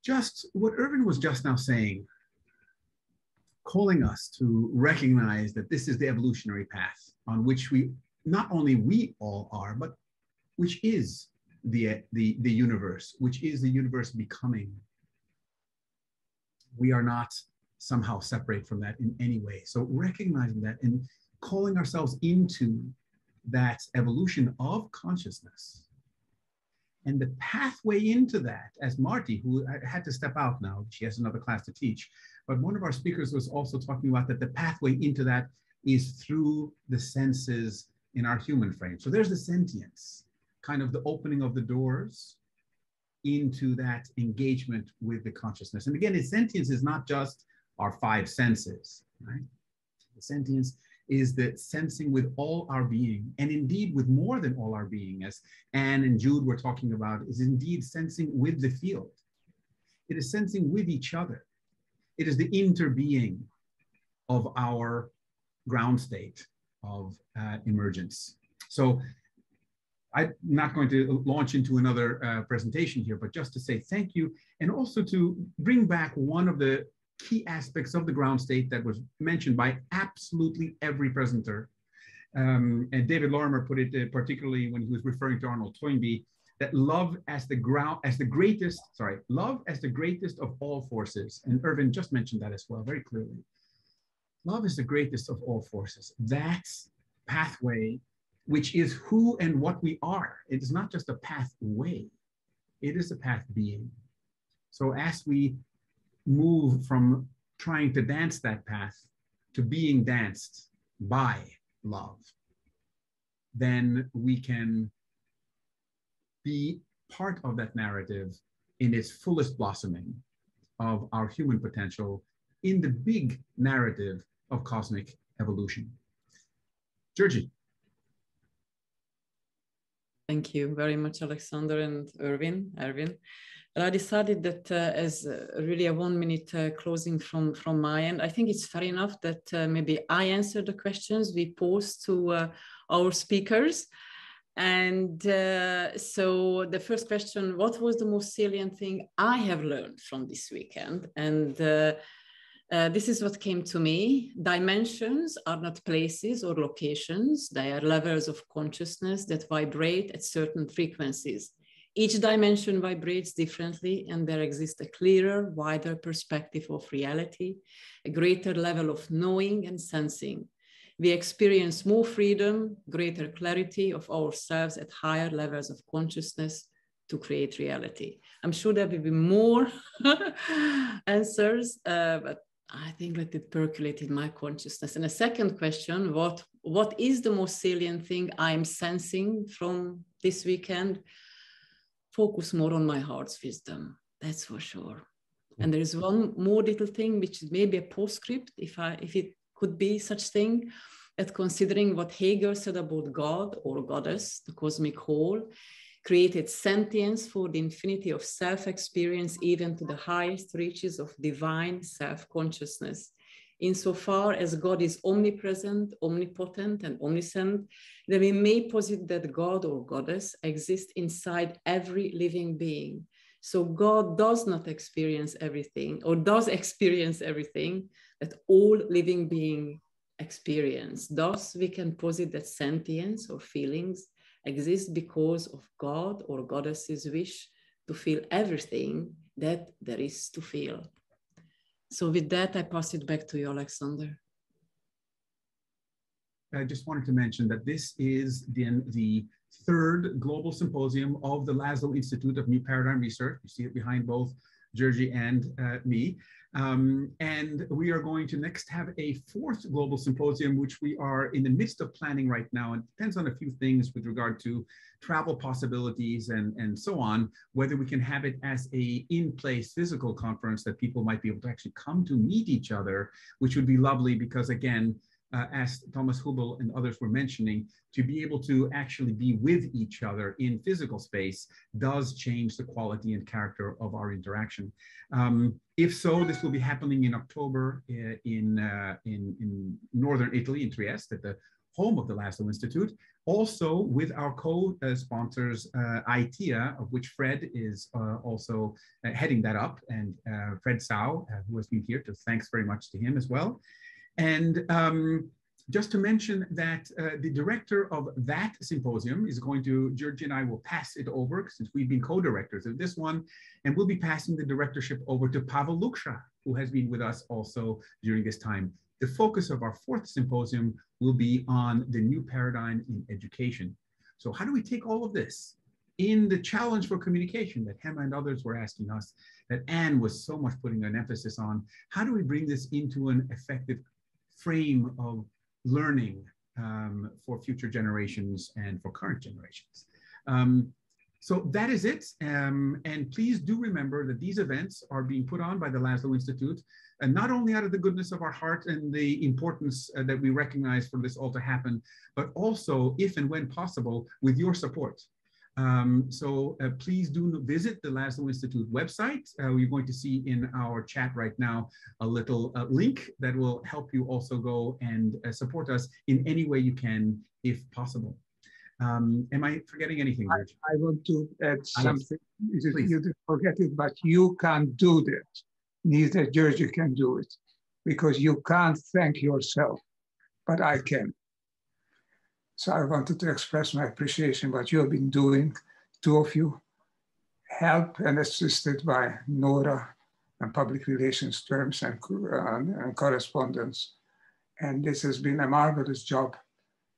just what Irvin was just now saying, calling us to recognize that this is the evolutionary path on which not only we all are, but which is the universe, which is the universe becoming. We are not somehow separate from that in any way. So recognizing that and calling ourselves into that evolution of consciousness. And the pathway into that, as Marty, who had to step out now, she has another class to teach, but one of our speakers was also talking about that the pathway into that is through the senses in our human frame. So there's the sentience, kind of the opening of the doors into that engagement with the consciousness. And again, the sentience is not just our five senses, right? The sentience is the sensing with all our being, and indeed with more than all our being, as Anne and Jude were talking about, is indeed sensing with the field. It is sensing with each other. It is the interbeing of our ground state of emergence. So I'm not going to launch into another presentation here, but just to say thank you, and also to bring back one of the key aspects of the ground state that was mentioned by absolutely every presenter. And David Lorimer put it particularly when he was referring to Arnold Toynbee, that love as the greatest of all forces. And Irvin just mentioned that as well, very clearly. Love is the greatest of all forces. That's pathway, which is who and what we are. It is not just a pathway, it is a path being. So as we move from trying to dance that path to being danced by love, then we can be part of that narrative in its fullest blossoming of our human potential in the big narrative of cosmic evolution. Georgie. Thank you very much, Alexander and Erwin. And I decided that as really a 1 minute closing from my end, I think it's fair enough that maybe I answer the questions we posed to our speakers. And so the first question, what was the most salient thing I have learned from this weekend? And this is what came to me. Dimensions are not places or locations. They are levels of consciousness that vibrate at certain frequencies. Each dimension vibrates differently, and there exists a clearer, wider perspective of reality, a greater level of knowing and sensing. We experience more freedom, greater clarity of ourselves at higher levels of consciousness to create reality. I'm sure there will be more answers, but I think let it percolate in my consciousness. And a second question, what is the most salient thing I'm sensing from this weekend? Focus more on my heart's wisdom, that's for sure. And there is one more little thing, which is maybe a postscript, if it could be such thing, that considering what Hegel said about God or goddess, the cosmic whole, created sentience for the infinity of self-experience, even to the highest reaches of divine self-consciousness. Insofar as God is omnipresent, omnipotent, and omniscient, then we may posit that God or goddess exists inside every living being. So God does not experience everything, or does experience everything that all living beings experience. Thus, we can posit that sentience or feelings exist because of God or goddess's wish to feel everything that there is to feel. So with that, I pass it back to you, Alexander. I just wanted to mention that this is the third global symposium of the Laszlo Institute of New Paradigm Research. You see it behind both Georgie and me. And we are going to next have a fourth global symposium, which we are in the midst of planning right now. And it depends on a few things with regard to travel possibilities and so on, whether we can have it as a in-place physical conference that people might be able to actually come to meet each other, which would be lovely because, again, as Thomas Hubel and others were mentioning, to be able to actually be with each other in physical space does change the quality and character of our interaction. If so, this will be happening in October in northern Italy, in Trieste, at the home of the Laszlo Institute. Also with our co-sponsors, ITEA, of which Fred is also heading that up, and Fred Sau, who has been here, so thanks very much to him as well. And just to mention that the director of that symposium is going to, Georgie and I will pass it over since we've been co-directors of this one, and we'll be passing the directorship over to Pavel Luksha, who has been with us also during this time. The focus of our fourth symposium will be on the new paradigm in education. So how do we take all of this in the challenge for communication that Hema and others were asking us, that Anne was so much putting an emphasis on? How do we bring this into an effective frame of learning for future generations and for current generations? So that is it. And please do remember that these events are being put on by the Laszlo Institute, and not only out of the goodness of our heart and the importance that we recognize for this all to happen, but also, if and when possible, with your support. Please do visit the Laszlo Institute website. You're going to see in our chat right now a little link that will help you also go and support us in any way you can, if possible. Am I forgetting anything, George? I want to add something. Please. You didn't forget it, but you can't do that. Neither Georgie can do it, because you can't thank yourself, but I can. So I wanted to express my appreciation what you have been doing, two of you, helped and assisted by Nora and public relations terms and correspondence. And this has been a marvelous job,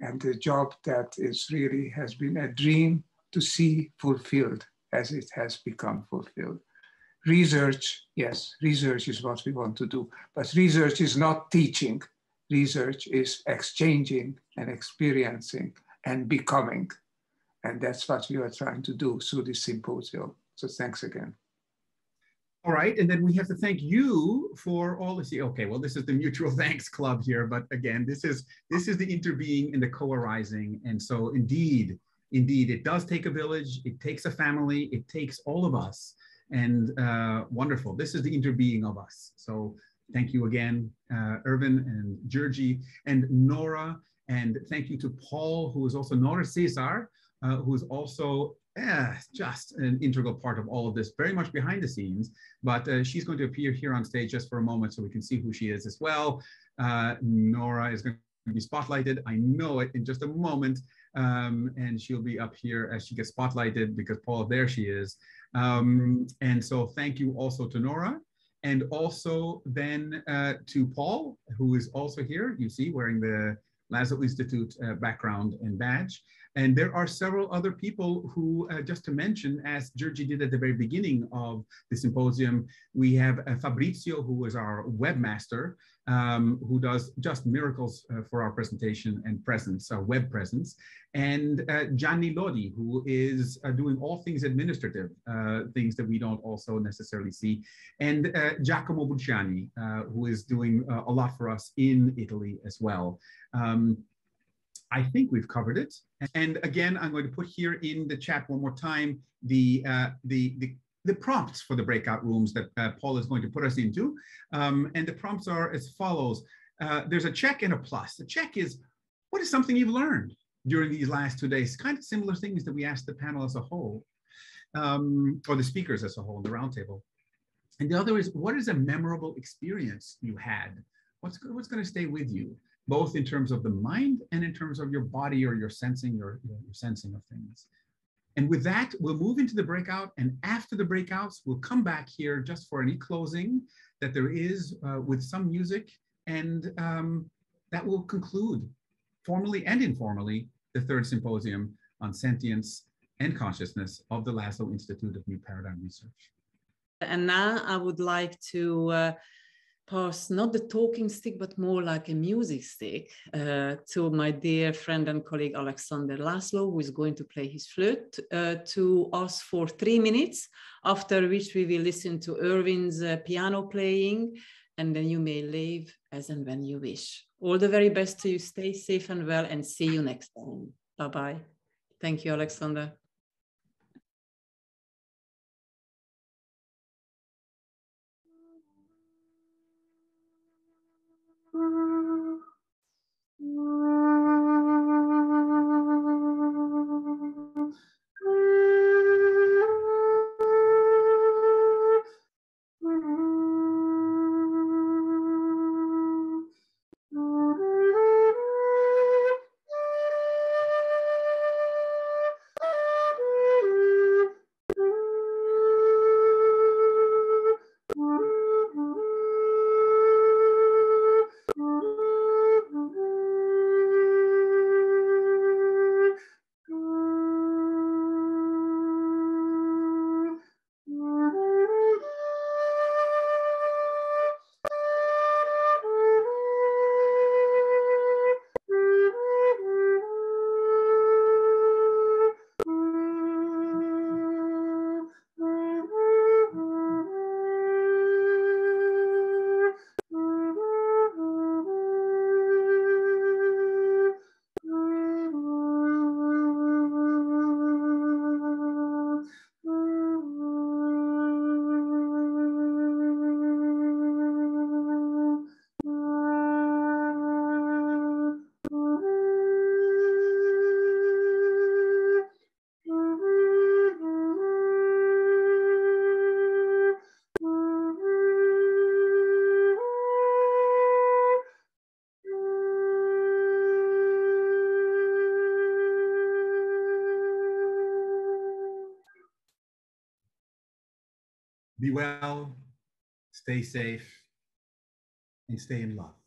and a job that is really has been a dream to see fulfilled as it has become fulfilled. Research, yes, research is what we want to do, but research is not teaching. Research is exchanging and experiencing and becoming. And that's what we are trying to do through this symposium. So thanks again. All right, and then we have to thank you for all this. Okay, well, this is the mutual thanks club here, but again, this is the interbeing and the co-arising. And so indeed, it does take a village, it takes a family, it takes all of us. And wonderful, this is the interbeing of us. So thank you again, Irvin and Georgie and Nora. And thank you to Paul, who is also Nora Cesar, who is also just an integral part of all of this, very much behind the scenes. But she's going to appear here on stage just for a moment so we can see who she is as well. Nora is going to be spotlighted. I know it in just a moment. And she'll be up here as she gets spotlighted because Paul, there she is. And so thank you also to Nora. And also then to Paul, who is also here, you see, wearing the Laszlo Institute background and badge. And there are several other people who, just to mention, as Georgie did at the very beginning of the symposium, we have Fabrizio, who is our webmaster, who does just miracles for our presentation and presence, our web presence, and Gianni Lodi, who is doing all things administrative, things that we don't also necessarily see, and Giacomo Bucciani, who is doing a lot for us in Italy as well. I think we've covered it. And again, I'm going to put here in the chat one more time the prompts for the breakout rooms that Paul is going to put us into. And the prompts are as follows. There's a check and a plus. The check is, what is something you've learned during these last 2 days? Kind of similar things that we asked the panel as a whole, or the speakers as a whole, the roundtable. And the other is, what is a memorable experience you had? What's going to stay with you, both in terms of the mind and in terms of your body or your sensing, your sensing of things. And with that, we'll move into the breakout. And after the breakouts, we'll come back here just for any closing that there is with some music. And that will conclude, formally and informally, the third symposium on sentience and consciousness of the Laszlo Institute of New Paradigm Research. And now I would like to pass not the talking stick, but more like a music stick to my dear friend and colleague Alexander Laszlo, who is going to play his flute to us for 3 minutes, after which we will listen to Irvin's piano playing, and then you may leave as and when you wish. All the very best to you. Stay safe and well, and see you next time. Bye-bye. Thank you, Alexander. Be well, stay safe, and stay in love.